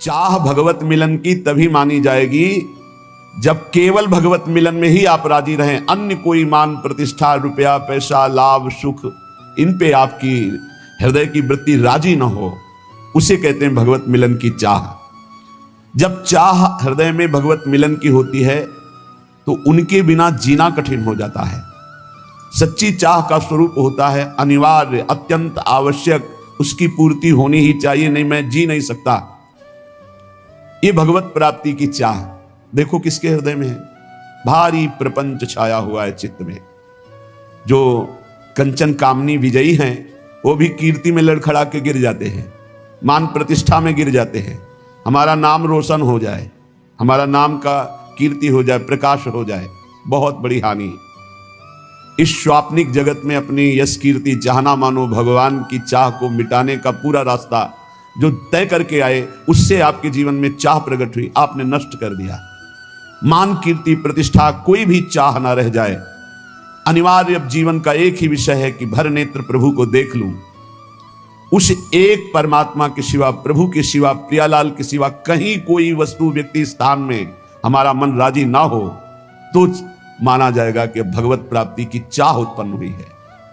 चाह भगवत मिलन की तभी मानी जाएगी जब केवल भगवत मिलन में ही आप राजी रहें। अन्य कोई मान प्रतिष्ठा, रुपया, पैसा, लाभ, सुख, इन पे आपकी हृदय की वृत्ति राजी न हो, उसे कहते हैं भगवत मिलन की चाह। जब चाह हृदय में भगवत मिलन की होती है तो उनके बिना जीना कठिन हो जाता है। सच्ची चाह का स्वरूप होता है अनिवार्य, अत्यंत आवश्यक, उसकी पूर्ति होनी ही चाहिए, नहीं मैं जी नहीं सकता। ये भगवत प्राप्ति की चाह देखो किसके हृदय में है। भारी प्रपंच छाया हुआ है चित्त में। जो कंचन कामनी विजयी हैं वो भी कीर्ति में लड़खड़ा के गिर जाते हैं, मान प्रतिष्ठा में गिर जाते हैं। हमारा नाम रोशन हो जाए, हमारा नाम का कीर्ति हो जाए, प्रकाश हो जाए, बहुत बड़ी हानि। इस स्वाप्निक जगत में अपनी यश कीर्ति चाहना मानो भगवान की चाह को मिटाने का पूरा रास्ता जो तय करके आए, उससे आपके जीवन में चाह प्रकट हुई, आपने नष्ट कर दिया। मान, कीर्ति, प्रतिष्ठा, कोई भी चाह ना रह जाए। अनिवार्य अब जीवन का एक ही विषय है कि भर नेत्र प्रभु को देख लूं। उस एक परमात्मा के सिवा, प्रभु के सिवा, प्रियालाल के सिवा कहीं कोई वस्तु, व्यक्ति, स्थान में हमारा मन राजी ना हो तो माना जाएगा कि भगवत प्राप्ति की चाह उत्पन्न हुई है।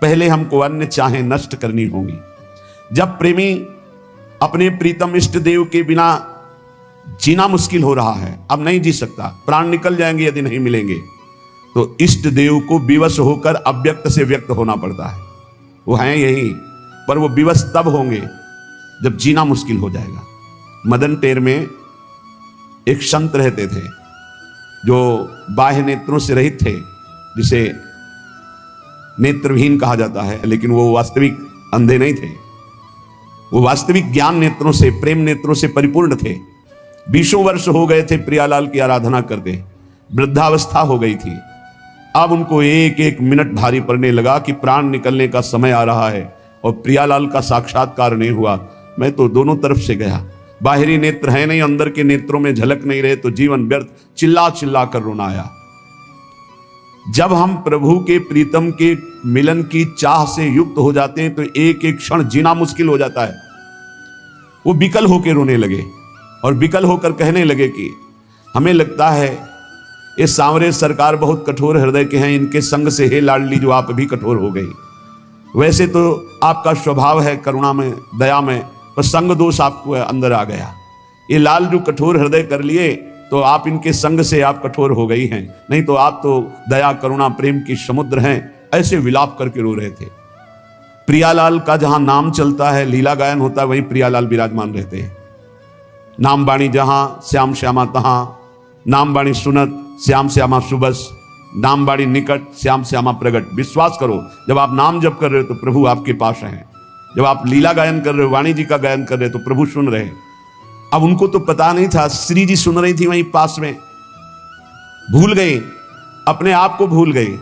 पहले हमको अन्य चाहें नष्ट करनी होंगी। जब प्रेमी अपने प्रीतम इष्ट देव के बिना जीना मुश्किल हो रहा है, अब नहीं जी सकता, प्राण निकल जाएंगे यदि नहीं मिलेंगे, तो इष्ट देव को विवश होकर अव्यक्त से व्यक्त होना पड़ता है। वो हैं यही, पर वो विवश तब होंगे जब जीना मुश्किल हो जाएगा। मदन टेर में एक संत रहते थे जो बाह्य नेत्रों से रहित थे, जिसे नेत्रहीन कहा जाता है, लेकिन वो वास्तविक अंधे नहीं थे। वो वास्तविक ज्ञान नेत्रों से, प्रेम नेत्रों से परिपूर्ण थे। 20 वर्ष हो गए थे प्रियालाल की आराधना करते, वृद्धावस्था हो गई थी। अब उनको एक एक मिनट भारी पड़ने लगा कि प्राण निकलने का समय आ रहा है और प्रियालाल का साक्षात्कार नहीं हुआ। मैं तो दोनों तरफ से गया, बाहरी नेत्र है नहीं, अंदर के नेत्रों में झलक नहीं रहे, तो जीवन व्यर्थ, चिल्ला चिल्ला कर रोना आया। जब हम प्रभु के प्रीतम के मिलन की चाह से युक्त हो जाते हैं तो एक एक क्षण जीना मुश्किल हो जाता है। वो विकल होकर रोने लगे और विकल होकर कहने लगे कि हमें लगता है ये सांवरे सरकार बहुत कठोर हृदय के हैं, इनके संग से हे लाडली जो आप भी कठोर हो गई। वैसे तो आपका स्वभाव है करुणा में, दया में, पर संग दोष आपको अंदर आ गया। ये लाल जो कठोर हृदय कर लिए तो आप इनके संग से आप कठोर हो गई हैं, नहीं तो आप तो दया, करुणा, प्रेम की समुद्र हैं। ऐसे विलाप करके रो रहे थे। प्रियालाल का जहां नाम चलता है, लीला गायन होता है, वहीं प्रियालाल विराजमान रहते हैं। नाम बाणी जहां, श्याम श्यामा तहां, नाम बाणी सुनत, श्याम श्यामा सुबस, नाम बाणी निकट, श्याम श्यामा प्रगट। विश्वास करो, जब आप नाम जप कर रहे हो तो प्रभु आपके पास हैं। जब आप लीला गायन कर रहे हो, वाणी जी का गायन कर रहे हो, तो प्रभु सुन रहे हैं। अब उनको तो पता नहीं था, श्री जी सुन रही थी वहीं पास में, भूल गई, अपने आप को भूल गई।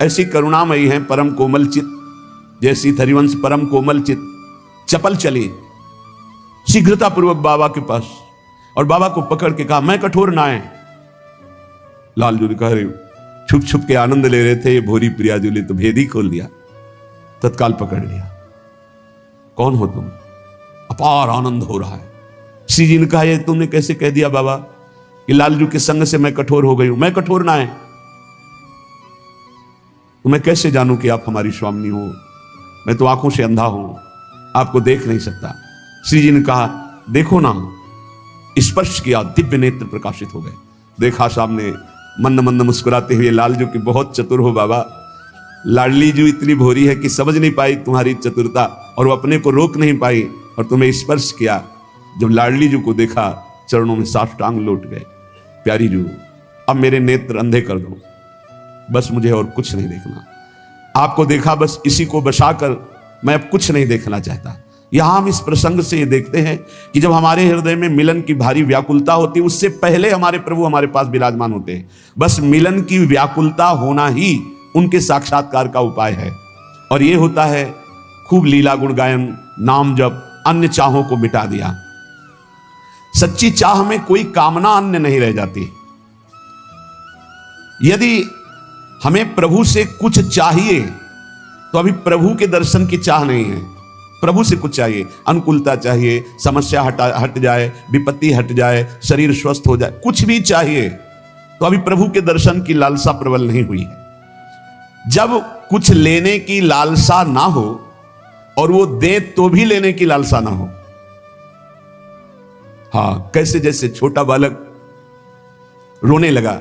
ऐसी करुणामयी है परम कोमल चित, जैसी हरिवंश परम कोमल चित, चपल चली शीघ्रता पूर्वक बाबा के पास और बाबा को पकड़ के कहा मैं कठोर ना है। लालजू ने कहा छुप छुप के आनंद ले रहे थे ये भोरी प्रियाजू ने तो भेद ही खोल दिया, तत्काल पकड़ लिया। कौन हो तुम? अपार आनंद हो रहा है। श्री जी ने कहा ये तुमने कैसे कह दिया बाबा कि लालजू के संग से मैं कठोर हो गई हूं? मैं कठोर ना है तो मैं कैसे जानूं कि आप हमारी स्वामिनी हो? मैं तो आंखों से अंधा हूं, आपको देख नहीं सकता। श्री जी ने कहा देखो ना, स्पर्श किया, दिव्य नेत्र प्रकाशित हो गए। देखा सामने मंद मंद मुस्कुराते हुए लालजू की बहुत चतुर हो बाबा। लाडली जू इतनी भोरी है कि समझ नहीं पाई तुम्हारी चतुरता और वो अपने को रोक नहीं पाई और तुम्हें स्पर्श किया। जब लाडली जू को देखा चरणों में साष्टांग लौट गए। प्यारी जू अब मेरे नेत्र अंधे कर दो, बस मुझे और कुछ नहीं देखना। आपको देखा बस इसी को बसाकर मैं अब कुछ नहीं देखना चाहता। यहां हम इस प्रसंग से ये देखते हैं कि जब हमारे हृदय में मिलन की भारी व्याकुलता होती है उससे पहले हमारे प्रभु हमारे पास विराजमान होते हैं। बस मिलन की व्याकुलता होना ही उनके साक्षात्कार का उपाय है और ये होता है खूब लीला गुण गायन, नाम जप, अन्य चाहों को मिटा दिया। सच्ची चाह में कोई कामना अन्य नहीं रह जाती। यदि हमें प्रभु से कुछ चाहिए तो अभी प्रभु के दर्शन की चाह नहीं है, प्रभु से कुछ चाहिए, अनुकूलता चाहिए, समस्या हट जाए, विपत्ति हट जाए, शरीर स्वस्थ हो जाए, कुछ भी चाहिए। तो अभी प्रभु के दर्शन की लालसा प्रबल नहीं हुई है। जब कुछ लेने की लालसा ना हो और वो दे तो भी लेने की लालसा ना हो, हाँ, कैसे जैसे छोटा बालक रोने लगा,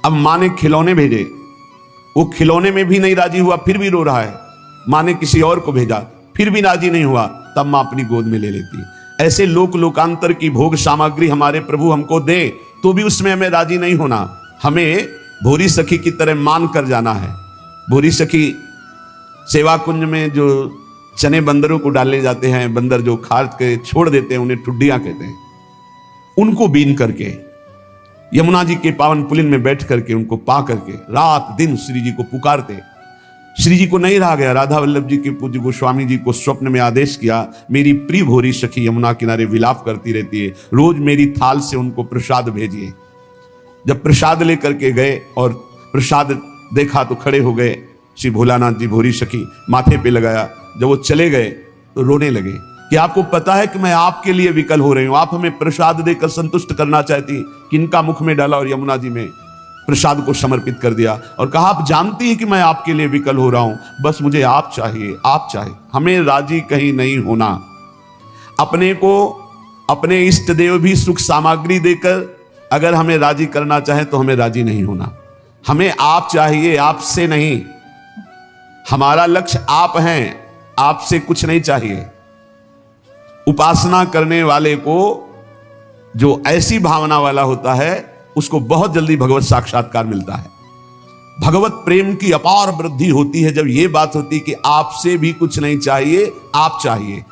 अब मां ने खिलौने भेजे, वो खिलौने में भी नहीं राजी हुआ, फिर भी रो रहा है। मां ने किसी और को भेजा, फिर भी राजी नहीं हुआ, तब मां अपनी गोद में ले लेती। ऐसे लोकांतर की भोग सामग्री हमारे प्रभु हमको दे तो भी उसमें हमें राजी नहीं होना। हमें भोरी सखी की तरह मान कर जाना है। भोरी सखी सेवा कुंज में जो चने बंदरों को डालने जाते हैं, बंदर जो खाद के छोड़ देते हैं, उन्हें ठुड्डियां कहते हैं, उनको बीन करके यमुना जी के पावन पुलिन में बैठ करके उनको पा करके रात दिन श्री जी को पुकारते। श्री जी को नहीं रहा गया, राधा वल्लभ जी के पूज्य गोस्वामी जी को स्वप्न में आदेश किया, मेरी प्रिय भोरी सखी यमुना किनारे विलाप करती रहती है, रोज मेरी थाल से उनको प्रसाद भेजिए। जब प्रसाद लेकर के गए और प्रसाद देखा तो खड़े हो गए श्री भोलानाथ जी, भोरी सखी माथे पे लगाया। जब वो चले गए तो रोने लगे कि आपको पता है कि मैं आपके लिए विकल हो रही हूं, आप हमें प्रसाद देकर संतुष्ट करना चाहती, किनका मुख में डाला और यमुना जी में प्रसाद को समर्पित कर दिया और कहा आप जानती हैं कि मैं आपके लिए विकल हो रहा हूं, बस मुझे आप चाहिए, आप चाहिए। हमें राजी कहीं नहीं होना। अपने को अपने इष्ट देव भी सुख सामग्री देकर अगर हमें राजी करना चाहे तो हमें राजी नहीं होना। हमें आप चाहिए, आपसे नहीं। हमारा लक्ष्य आप हैं, आपसे कुछ नहीं चाहिए। उपासना करने वाले को जो ऐसी भावना वाला होता है उसको बहुत जल्दी भगवत साक्षात्कार मिलता है। भगवत प्रेम की अपार वृद्धि होती है जब यह बात होती कि आपसे भी कुछ नहीं चाहिए, आप चाहिए।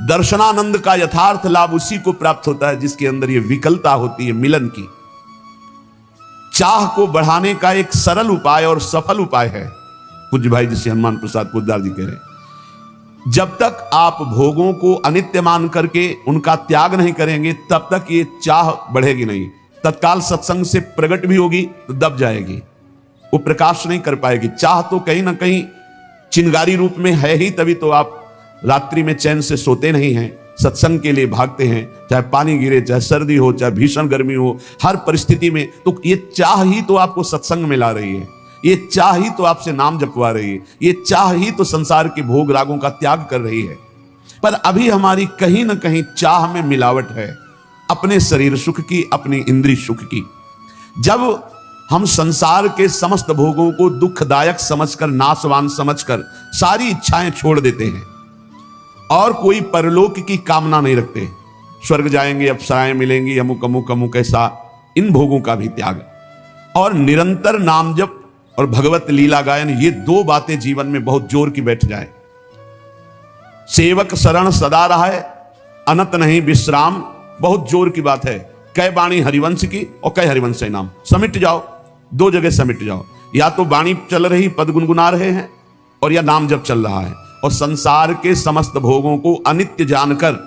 दर्शनानंद का यथार्थ लाभ उसी को प्राप्त होता है जिसके अंदर यह विकलता होती है मिलन की। चाह को बढ़ाने का एक सरल उपाय और सफल उपाय है, पूज्य भाई जिसे हनुमान प्रसाद पोद्दार जी कह रहे हैं, जब तक आप भोगों को अनित्य मान करके उनका त्याग नहीं करेंगे तब तक ये चाह बढ़ेगी नहीं। तत्काल सत्संग से प्रकट भी होगी तो दब जाएगी, वो प्रकाश नहीं कर पाएगी। चाह तो कहीं ना कहीं चिंगारी रूप में है ही, तभी तो आप रात्रि में चैन से सोते नहीं हैं, सत्संग के लिए भागते हैं, चाहे पानी गिरे, चाहे सर्दी हो, चाहे भीषण गर्मी हो, हर परिस्थिति में। तो ये चाह ही तो आपको सत्संग में ला रही है, ये चाह ही तो आपसे नाम जपवा रही है, ये चाह ही तो संसार के भोग रागों का त्याग कर रही है। पर अभी हमारी कहीं ना कहीं चाह में मिलावट है, अपने शरीर सुख की, अपनी इंद्रिय सुख की। जब हम संसार के समस्त भोगों को दुखदायक समझकर, नाशवान समझकर सारी इच्छाएं छोड़ देते हैं और कोई परलोक की कामना नहीं रखते, स्वर्ग जाएंगे, अप्सराएं मिलेंगी, अमुक अमुक अमुक, ऐसा इन भोगों का भी त्याग और निरंतर नाम जप और भगवत लीला गायन, ये दो बातें जीवन में बहुत जोर की बैठ जाए। सेवक शरण सदा रहे, अनत नहीं विश्राम, बहुत जोर की बात है। कै बाणी हरिवंश की और कै हरिवंश नाम, समिट जाओ, दो जगह समिट जाओ। या तो बाणी चल रही, पद गुनगुना रहे हैं, और या नाम जप चल रहा है, और संसार के समस्त भोगों को अनित्य जानकर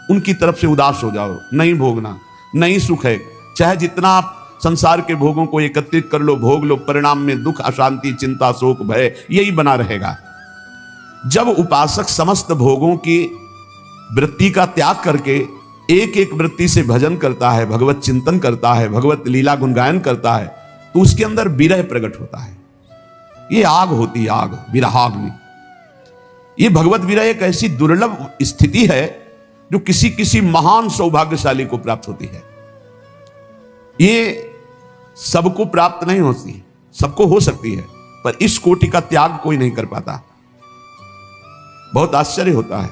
उनकी तरफ से उदास हो जाओ। नहीं भोगना, नहीं सुख है, चाहे जितना आप संसार के भोगों को एकत्रित कर लो, भोग लो, परिणाम में दुख, अशांति, चिंता, शोक, भय यही बना रहेगा। जब उपासक समस्त भोगों की वृत्ति का त्याग करके एक एक वृत्ति से भजन करता है, भगवत चिंतन करता है, भगवत लीला गुणगायन करता है, तो उसके अंदर विरह प्रकट होता है। ये आग होती है, आग, विरहाग्नि। ये भगवत विरह एक ऐसी दुर्लभ स्थिति है जो किसी किसी महान सौभाग्यशाली को प्राप्त होती है। ये सबको प्राप्त नहीं होती, सबको हो सकती है, पर इस कोटि का त्याग कोई नहीं कर पाता। बहुत आश्चर्य होता है,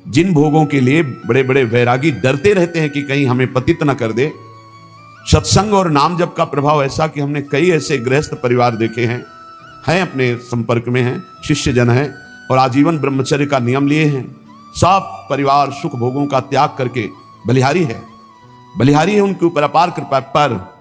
जिन भोगों के लिए बड़े बड़े वैरागी डरते रहते हैं कि कहीं हमें पतित न कर दे, सत्संग और नाम जप का प्रभाव ऐसा कि हमने कई ऐसे गृहस्थ परिवार देखे हैं अपने संपर्क में हैं, शिष्य जन हैं और आजीवन ब्रह्मचर्य का नियम लिए हैं। सब परिवार सुख भोगों का त्याग करके बलिहारी है उनके ऊपर अपार कृपा, पर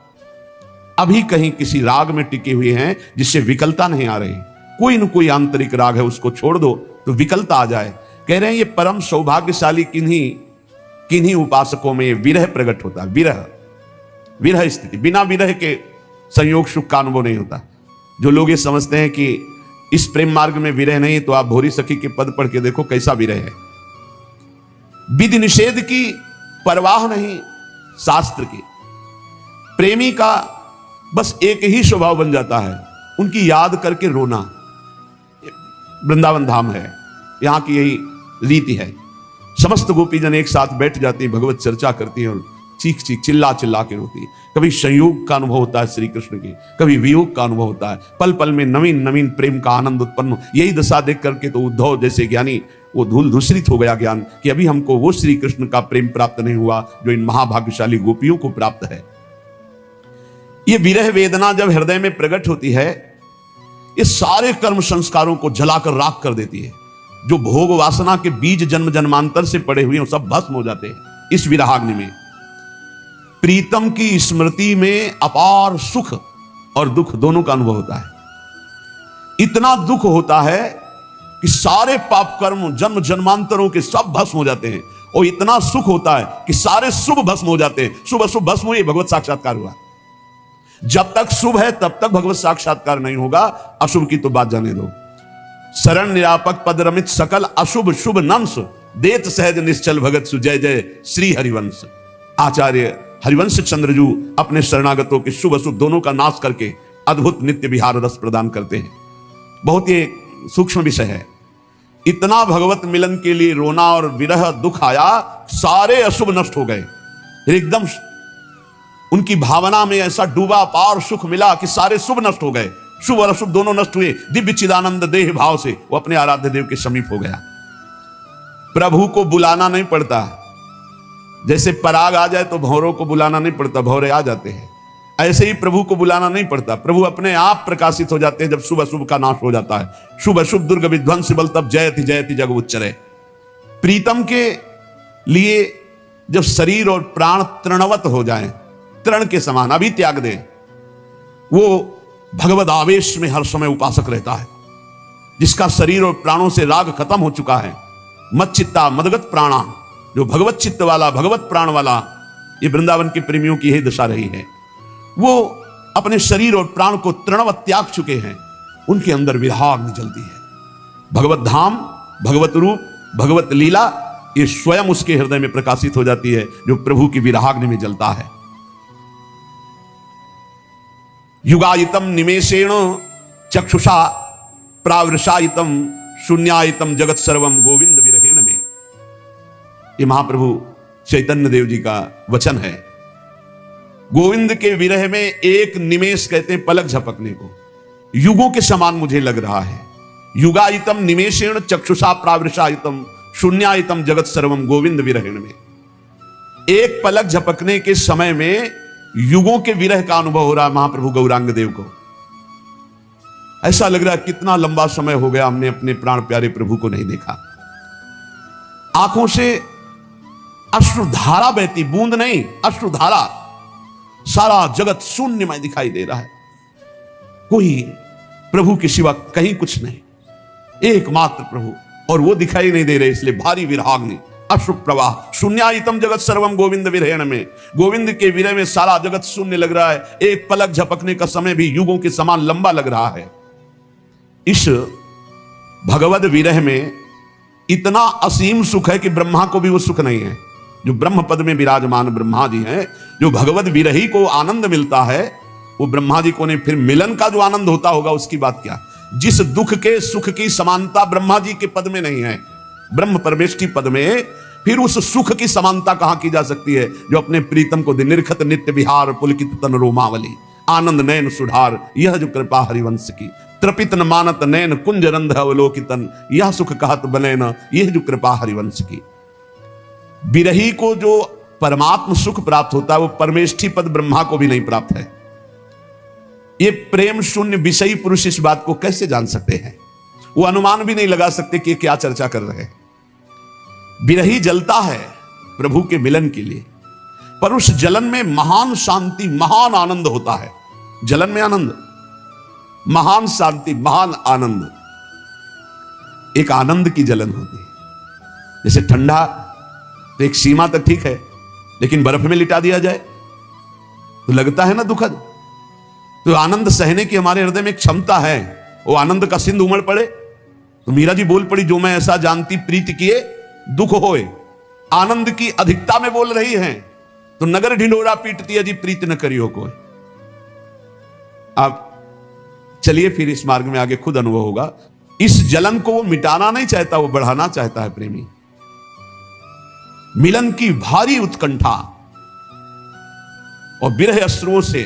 अभी कहीं किसी राग में टिके हुए हैं जिससे विकलता नहीं आ रही। कोई न कोई आंतरिक राग है, उसको छोड़ दो तो विकलता आ जाए। कह रहे हैं ये परम सौभाग्यशाली किन्हीं उपासकों में विरह प्रकट होता है। विरह स्थिति, बिना विरह के संयोग सुख का अनुभव नहीं होता। जो लोग ये समझते हैं कि इस प्रेम मार्ग में विरह नहीं तो आप भोरी सखी के पद पढ़ के देखो कैसा विरह है। विधि निषेध की परवाह नहीं शास्त्र की। प्रेमी का बस एक ही स्वभाव बन जाता है, उनकी याद करके रोना। वृंदावन धाम है, यहां की यही रीति है। समस्त गोपीजन एक साथ बैठ जाती हैं, भगवत चर्चा करती हैं और चीख चीख चिल्ला चिल्ला के रोती है। कभी संयोग का अनुभव होता है श्री कृष्ण की, कभी वियोग का अनुभव होता है। पल पल में नवीन नवीन प्रेम का आनंद उत्पन्न। यही दशा देख करके तो उद्धव जैसे ज्ञानी वो धूल धूसरित हो गया ज्ञान कि अभी हमको वो श्री कृष्ण का प्रेम प्राप्त नहीं हुआ जो इन महाभाग्यशाली गोपियों को प्राप्त है। ये विरह वेदना जब हृदय में प्रकट होती है, ये सारे कर्म संस्कारों को जलाकर राख कर देती है। जो भोग वासना के बीज जन्म जन्मांतर से पड़े हुए हैं वो सब भस्म हो जाते हैं इस विरहाग्नि में। प्रीतम की स्मृति में अपार सुख और दुख दोनों का अनुभव होता है। इतना दुख होता है कि सारे पाप कर्म जन्म जन्मांतरों के सब भस्म हो जाते हैं, और इतना सुख होता है कि सारे शुभ भस्म हो जाते हैं। शुभ अशुभ भस्म हुए, भगवत साक्षात्कार हुआ। जब तक शुभ है तब तक भगवत साक्षात्कार नहीं होगा, अशुभ की तो बात जाने दो। शरण निरापक पद रमित सकल अशुभ शुभ नंस देत सहज निश्चल भगत सु जय जय श्री हरिवंश। आचार्य हरिवंश चंद्रजू अपने शरणागतों के शुभ अशुभ दोनों का नाश करके अद्भुत नित्य विहार रस प्रदान करते हैं। बहुत ही सूक्ष्म विषय है। इतना भगवत मिलन के लिए रोना और विरह दुख आया, सारे अशुभ नष्ट हो गए। एकदम उनकी भावना में ऐसा डूबा पार सुख मिला कि सारे शुभ नष्ट हो गए। शुभ और अशुभ दोनों नष्ट हुए। दिव्य चिदानंद देह भाव से वो अपने आराध्य देव के समीप हो गया। प्रभु को बुलाना नहीं पड़ता। जैसे पराग आ जाए तो भौरों को बुलाना नहीं पड़ता, भौरे आ जाते हैं। ऐसे ही प्रभु को बुलाना नहीं पड़ता, प्रभु अपने आप प्रकाशित हो जाते हैं जब शुभ अशुभ का नाश हो जाता है। शुभ अशुभ दुर्ग विध्वंस बल तब जयति जग उच्चरे। प्रीतम के लिए जब शरीर और प्राण तृणवत हो जाएं, तृण के समान अभी त्याग दें, वो भगवद आवेश में हर समय उपासक रहता है। जिसका शरीर और प्राणों से राग खत्म हो चुका है, मत चित्ता मदगत प्राणा, जो भगवत चित्त वाला भगवत प्राण वाला, ये वृंदावन के प्रेमियों की यही दशा रही है। वो अपने शरीर और प्राण को तृणवत त्याग चुके हैं, उनके अंदर विराग जलती है। भगवत धाम, भगवत रूप, भगवत लीला ये स्वयं उसके हृदय में प्रकाशित हो जाती है, जो प्रभु की विराग्नि में जलता है। युगायितम निमेषेण चक्षुषा प्रावृषायितम शून्यायितम जगत सर्वम गोविंद विरहेण में। ये महाप्रभु चैतन्य देव जी का वचन है। गोविंद के विरह में एक निमेष कहते हैं पलक झपकने को, युगों के समान मुझे लग रहा है। युगायितम निमेषेण चक्षुषा प्रावृषायितम शून्यायितम जगत सर्वम गोविंद विरहेण में। एक पलक झपकने के समय में युगों के विरह का अनुभव हो रहा है महाप्रभु गौरांग देव को। ऐसा लग रहा है कितना लंबा समय हो गया हमने अपने प्राण प्यारे प्रभु को नहीं देखा। आंखों से अश्रुधारा बहती, बूंद नहीं अश्रुधारा। सारा जगत शून्यमय दिखाई दे रहा है, कोई प्रभु के सिवा कहीं कुछ नहीं, एकमात्र प्रभु, और वो दिखाई नहीं दे रहे, इसलिए भारी विराग्नि अश्रु प्रवाह। शून्यायितम जगत सर्वम गोविंद विरहेण में, गोविंद के विरह में सारा जगत शून्य लग रहा है। एक पलक झपकने का समय भी युगों के समान लंबा लग रहा है। इस भगवद विरह में इतना असीम सुख है कि ब्रह्मा को भी वो सुख नहीं है। जो ब्रह्म पद में विराजमान ब्रह्मा जी हैं, जो भगवद विरही को आनंद मिलता है, वो ब्रह्मा जी को नहीं। फिर मिलन का जो आनंद होता होगा उसकी बात क्या। जिस दुख के सुख की समानता ब्रह्मा जी के पद में नहीं है, ब्रह्म परमेष्ठी पद में, फिर उस सुख की समानता कहां की जा सकती है जो अपने प्रीतम को दे। निर्खत नित्य विहार पुलकित तन रोमावली, आनंद नयन सुधार, यह जो कृपा हरिवंश की। त्रपित न मानत नयन कुंज रंध अवलोकितन, यह सुख कहत बने न, यह जो कृपा हरिवंश की। विरही को जो परमात्म सुख प्राप्त होता है वो परमेष्ठी पद ब्रह्मा को भी नहीं प्राप्त है। ये प्रेम शून्य विषयी पुरुष इस बात को कैसे जान सकते हैं। वो अनुमान भी नहीं लगा सकते कि क्या चर्चा कर रहे हैं। विरही जलता है प्रभु के मिलन के लिए, पर उस जलन में महान शांति महान आनंद होता है। जलन में आनंद, महान शांति महान आनंद, एक आनंद की जलन होती है। जैसे ठंडा तो एक सीमा तक ठीक है, लेकिन बर्फ में लिटा दिया जाए तो लगता है ना दुखद। तो आनंद सहने की हमारे हृदय में एक क्षमता है, वो आनंद का सिंधु उमड़ पड़े। तो मीरा जी बोल पड़ी, जो मैं ऐसा जानती प्रीति किए दुख होए। आनंद की अधिकता में बोल रही हैं। तो नगर ढिंढोरा पीटती अजी प्रीत न करियो कोई। आप चलिए फिर इस मार्ग में आगे खुद अनुभव होगा। इस जलन को वो मिटाना नहीं चाहता, वो बढ़ाना चाहता है प्रेमी। मिलन की भारी उत्कंठा और विरह अश्रुओं से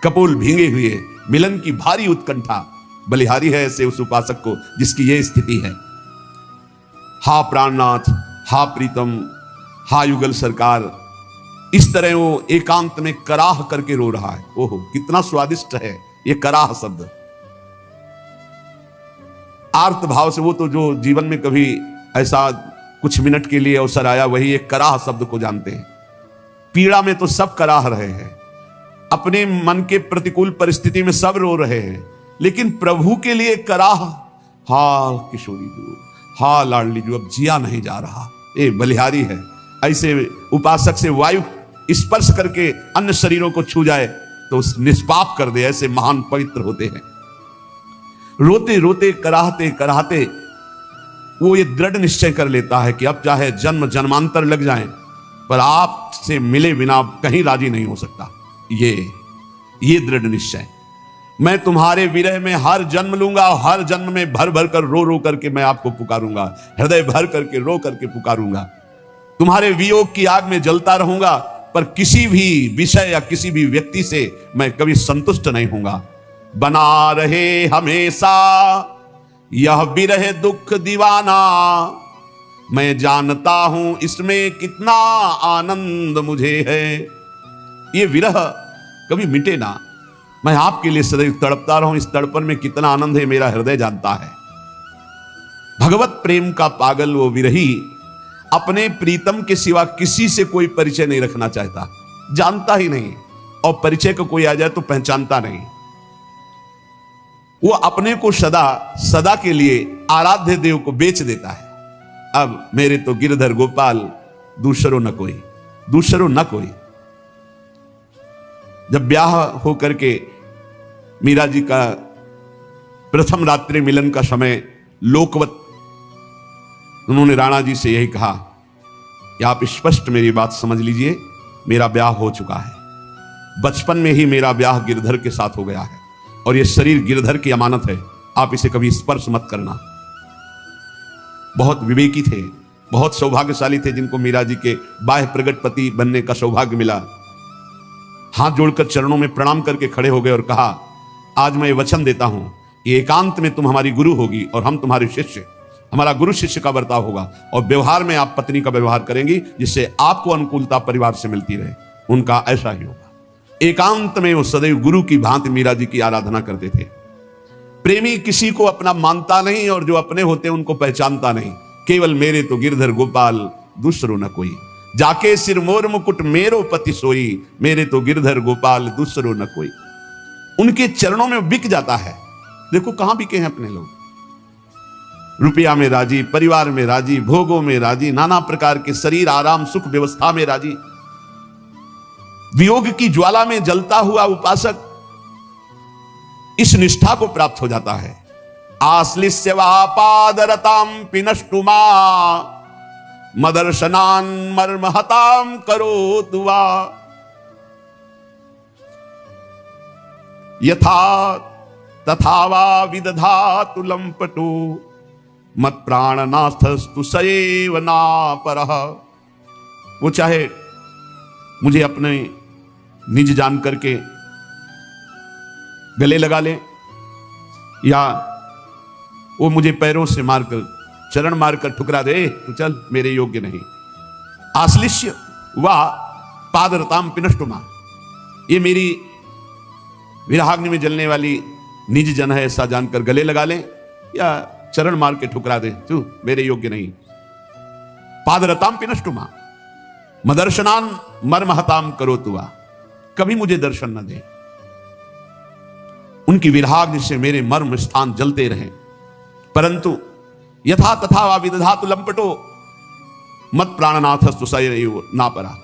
कपोल भींगे हुए मिलन की भारी उत्कंठा बलिहारी है ऐसे उस उपासक को जिसकी यह स्थिति है। हा प्राणनाथ, हा प्रीतम, हा युगल सरकार, इस तरह वो एकांत में कराह करके रो रहा है। ओहो कितना स्वादिष्ट है ये कराह शब्द। आर्त भाव से, वो तो जो जीवन में कभी ऐसा कुछ मिनट के लिए अवसर आया वही एक कराह शब्द को जानते हैं। पीड़ा में तो सब कराह रहे हैं, अपने मन के प्रतिकूल परिस्थिति में सब रो रहे हैं, लेकिन प्रभु के लिए कराह, हा किशोरी जो, हा लाडली जो, अब जिया नहीं जा रहा। ये बलिहारी है। ऐसे उपासक से वायु स्पर्श करके अन्य शरीरों को छू जाए तो निष्पाप कर दे, ऐसे महान पवित्र होते हैं। रोते रोते कराहते कराहते वो ये दृढ़ निश्चय कर लेता है कि अब चाहे जन्म जन्मांतर लग जाएं, पर आपसे मिले बिना कहीं राजी नहीं हो सकता। ये दृढ़ निश्चय, मैं तुम्हारे विरह में हर जन्म लूंगा, हर जन्म में भर भर कर रो रो करके मैं आपको पुकारूंगा, हृदय भर करके रो करके पुकारूंगा। तुम्हारे वियोग की आग में जलता रहूंगा, पर किसी भी विषय या किसी भी व्यक्ति से मैं कभी संतुष्ट नहीं होऊंगा। बना रहे हमेशा यह विरह दुख दीवाना, मैं जानता हूं इसमें कितना आनंद मुझे है। ये विरह कभी मिटे ना, मैं आपके लिए सदैव तड़पता रहूं, इस तड़पन में कितना आनंद है मेरा हृदय जानता है। भगवत प्रेम का पागल वो विरही अपने प्रीतम के सिवा किसी से कोई परिचय नहीं रखना चाहता, जानता ही नहीं, और परिचय को कोई आ जाए तो पहचानता नहीं। वो अपने को सदा सदा के लिए आराध्य देव को बेच देता है। अब मेरे तो गिरधर गोपाल दूसरो न कोई, दूसरो न कोई। जब ब्याह होकर के मीरा जी का प्रथम रात्रि मिलन का समय लोकवत, उन्होंने राणा जी से यही कहा कि आप स्पष्ट मेरी बात समझ लीजिए, मेरा ब्याह हो चुका है। बचपन में ही मेरा ब्याह गिरधर के साथ हो गया है और यह शरीर गिरधर की अमानत है, आप इसे कभी स्पर्श मत करना। बहुत विवेकी थे, बहुत सौभाग्यशाली थे जिनको मीरा जी के बाह्य प्रगट पति बनने का सौभाग्य मिला। हाथ जोड़कर चरणों में प्रणाम करके खड़े हो गए और कहा, आज मैं ये वचन देता हूं कि एकांत में तुम हमारी गुरु होगी और हम तुम्हारे शिष्य। हमारा गुरु शिष्य का बर्ताव होगा और व्यवहार में आप पत्नी का व्यवहार करेंगी जिससे आपको अनुकूलता परिवार से मिलती रहे। उनका ऐसा ही होगा। एकांत में वो सदैव गुरु की भांति मीरा जी की आराधना करते थे। प्रेमी किसी को अपना मानता नहीं और जो अपने होते उनको पहचानता नहीं। केवल मेरे तो गिरधर गोपाल दूसरो न कोई, जाके सिर मोर मुकुट मेरो पति सोई, मेरे तो गिरधर गोपाल दूसरो न कोई। उनके चरणों में बिक जाता है। देखो कहां बिके हैं अपने लोग, रुपया में राजी, परिवार में राजी, भोगों में राजी, नाना प्रकार के शरीर आराम सुख व्यवस्था में राजी। वियोग की ज्वाला में जलता हुआ उपासक इस निष्ठा को प्राप्त हो जाता है। आश्लिष्य पादरताम पिनष्टुमा मदर्शनान मर्महताम करो तुवा, यथा तथा वा विदधातु लंपटो मत प्राणनाथस्तु सएव ना परः। वो चाहे मुझे अपने निज जान करके गले लगा ले या वो मुझे पैरों से मारकर चरण मारकर ठुकरा दे, तो चल मेरे योग्य नहीं। आश्लिष्य वा पादरताम पिनष्टुमा, ये मेरी विरहाग्नि में जलने वाली निज जन है ऐसा जानकर गले लगा ले या चरण मार के ठुकरा दे, तू मेरे योग्य नहीं। पादरताम पिनष्टुमा मदर्शनान मर्महताम करो तुआ, कभी मुझे दर्शन न दे। उनकी विरहाग्नि से मेरे मर्म स्थान जलते रहे, परंतु यथा तथा वा विदधातु लंपटो मत प्राणनाथस्तु सएव ना परा।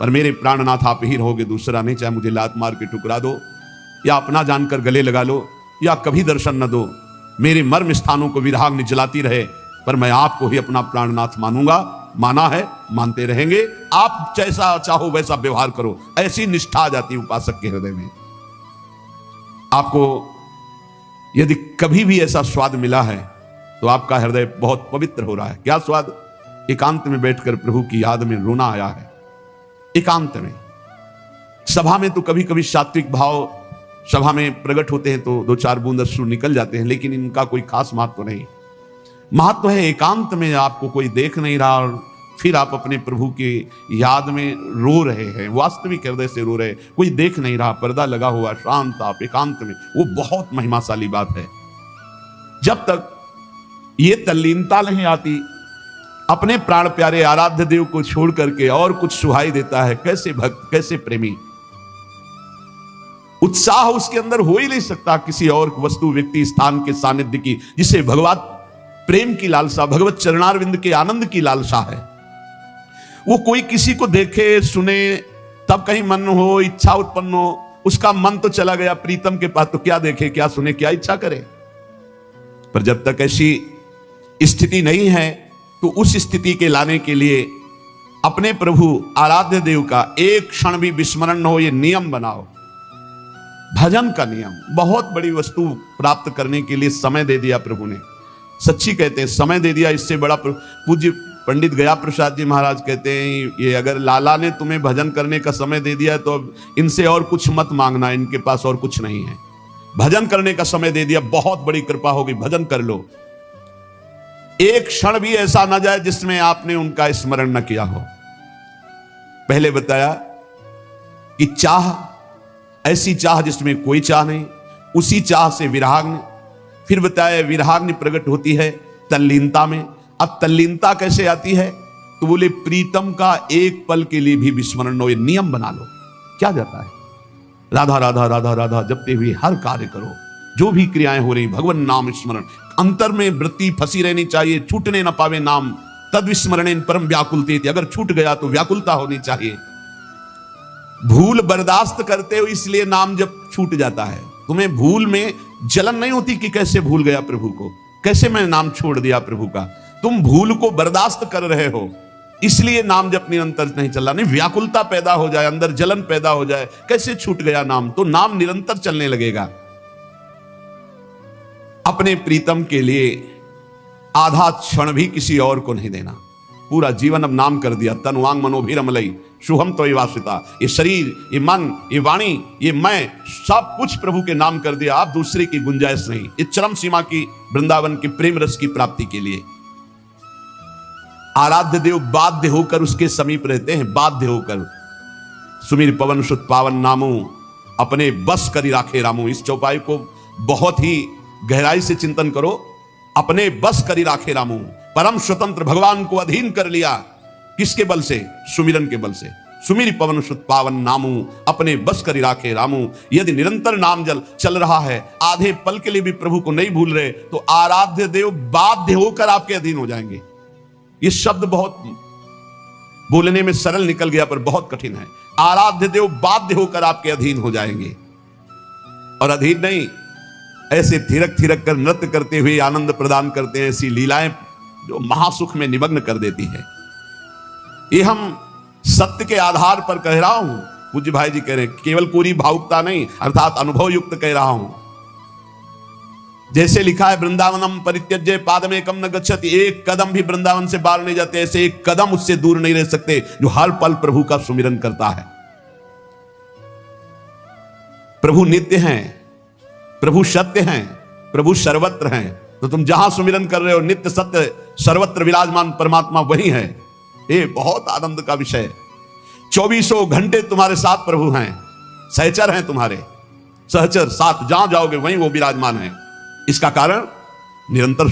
पर मेरे प्राणनाथ आप ही रहोगे, दूसरा नहीं। चाहे मुझे लात मार के ठुकरा दो या अपना जानकर गले लगा लो, या कभी दर्शन न दो, मेरे मर्म स्थानों को विराग्नि जलाती रहे, पर मैं आपको ही अपना प्राणनाथ मानूंगा। माना है, मानते रहेंगे, आप जैसा चाहो वैसा व्यवहार करो। ऐसी निष्ठा आ जाती है उपासक के हृदय में। आपको यदि कभी भी ऐसा स्वाद मिला है तो आपका हृदय बहुत पवित्र हो रहा है। क्या स्वाद? एकांत में बैठकर प्रभु की याद में रोना आया है। एकांत में। सभा में तो कभी कभी सात्विक भाव सभा में प्रकट होते हैं तो 2-4 बूंद अश्रु निकल जाते हैं, लेकिन इनका कोई खास महत्व नहीं। महत्व है एकांत में आपको कोई देख नहीं रहा और फिर आप अपने प्रभु की याद में रो रहे हैं, वास्तविक हृदय से रो रहे, कोई देख नहीं रहा, पर्दा लगा हुआ, शांत आप एकांत में, वो बहुत महिमाशाली बात है। जब तक ये तल्लीनता नहीं आती, अपने प्राण प्यारे आराध्य देव को छोड़ करके और कुछ सुहाई देता है, कैसे भक्त, कैसे प्रेमी। उत्साह उसके अंदर हो ही नहीं सकता किसी और वस्तु, व्यक्ति, स्थान के सानिध्य की, जिसे भगवत प्रेम की लालसा, भगवत चरणारविंद के आनंद की लालसा है। वो कोई किसी को देखे सुने तब कहीं मन हो, इच्छा उत्पन्न हो, उसका मन तो चला गया प्रीतम के पास, तो क्या देखे, क्या सुने, क्या इच्छा करे। पर जब तक ऐसी स्थिति नहीं है तो उस स्थिति के लाने के लिए अपने प्रभु आराध्य देव का एक क्षण भी विस्मरण न हो, ये नियम बनाओ। भजन का नियम, बहुत बड़ी वस्तु प्राप्त करने के लिए समय दे दिया प्रभु ने। सच्ची कहते हैं, समय दे दिया, इससे बड़ा। पूज्य पंडित गया प्रसाद जी महाराज कहते हैं, ये अगर लाला ने तुम्हें भजन करने का समय दे दिया है तो अब इनसे और कुछ मत मांगना, इनके पास और कुछ नहीं है। भजन करने का समय दे दिया, बहुत बड़ी कृपा होगी, भजन कर लो। एक क्षण भी ऐसा ना जाए जिसमें आपने उनका स्मरण न किया हो। पहले बताया कि चाह, ऐसी चाह जिसमें कोई चाह नहीं, उसी चाह से विराग्नि। फिर बताया विराग्नि प्रकट होती है तल्लीनता में। अब तल्लीनता कैसे आती है? तो बोले प्रीतम का एक पल के लिए भी विस्मरण हो, ये नियम बना लो। क्या जाता है? राधा राधा राधा राधा जपते हुए हर कार्य करो, जो भी क्रियाएं हो रही, भगवान नाम स्मरण, अंतर में वृत्ति फंसी रहनी चाहिए, छूटने न पावे नाम, तद विस्मरणेन परम व्याकुलते। अगर छूट गया तो व्याकुलता होनी चाहिए। भूल बर्दाश्त करते हो इसलिए नाम जब छूट जाता है। तुम्हें भूल में जलन नहीं होती कि कैसे भूल गया प्रभु को, कैसे मैं नाम छोड़ दिया प्रभु का। तुम भूल को बर्दाश्त कर रहे हो, इसलिए नाम जब निरंतर नहीं चल रहा। नहीं, व्याकुलता पैदा हो जाए, अंदर जलन पैदा हो जाए, कैसे छूट गया नाम, तो नाम निरंतर चलने लगेगा। अपने प्रीतम के लिए आधा क्षण भी किसी और को नहीं देना। पूरा जीवन अब नाम कर दिया। तन वांग मनोभिरमलई शुभम तो वासिता। ये शरीर, ये मन, ये वाणी, ये मैं, सब कुछ प्रभु के नाम कर दिया। आप दूसरे की गुंजाइश नहीं। इस चरम सीमा की वृंदावन की प्रेम रस की प्राप्ति के लिए आराध्य देव बाध्य होकर उसके समीप रहते हैं। बाध्य होकर सुमिर पवन सुत पावन नामू, अपने बस करी राखे रामू। इस चौपाई को बहुत ही गहराई से चिंतन करो। अपने बस करी राखे रामू, परम स्वतंत्र भगवान को अधीन कर लिया। किसके बल से? सुमिरन के बल से। सुमिर पवन सुत पावन नामू, अपने बस करी राखे रामू। यदि निरंतर नाम जल चल रहा है, आधे पल के लिए भी प्रभु को नहीं भूल रहे, तो आराध्य देव बाध्य होकर आपके अधीन हो जाएंगे। ये शब्द बहुत बोलने में सरल निकल गया पर बहुत कठिन है। आराध्य देव बाध्य होकर आपके अधीन हो जाएंगे। और अधीन नहीं, ऐसे थिरक थिरक कर नृत्य करते हुए आनंद प्रदान करते हैं। ऐसी लीलाएं जो महासुख में निमग्न कर देती है। ये हम सत्य के आधार पर कह रहा हूं। पूज्य भाई जी कह रहे हैं, केवल पूरी भावुकता नहीं, अर्थात अनुभव युक्त कह रहा हूं। जैसे लिखा है, वृंदावनम परित्यज्य पादमेकम न गच्छति। एक कदम भी वृंदावन से बाहर नहीं जाते, ऐसे एक कदम उससे दूर नहीं रह सकते जो हर पल प्रभु का सुमिरन करता है। प्रभु नित्य हैं, प्रभु सत्य हैं, प्रभु सर्वत्र हैं। तो तुम जहां सुमिरन कर रहे हो, नित्य सत्य सर्वत्र विराजमान परमात्मा वही है। ये बहुत आनंद का विषय। 24 घंटे तुम्हारे साथ प्रभु हैं, सहचर हैं तुम्हारे, सहचर साथ। जहां जाओगे वहीं वो विराजमान है। इसका कारण निरंतर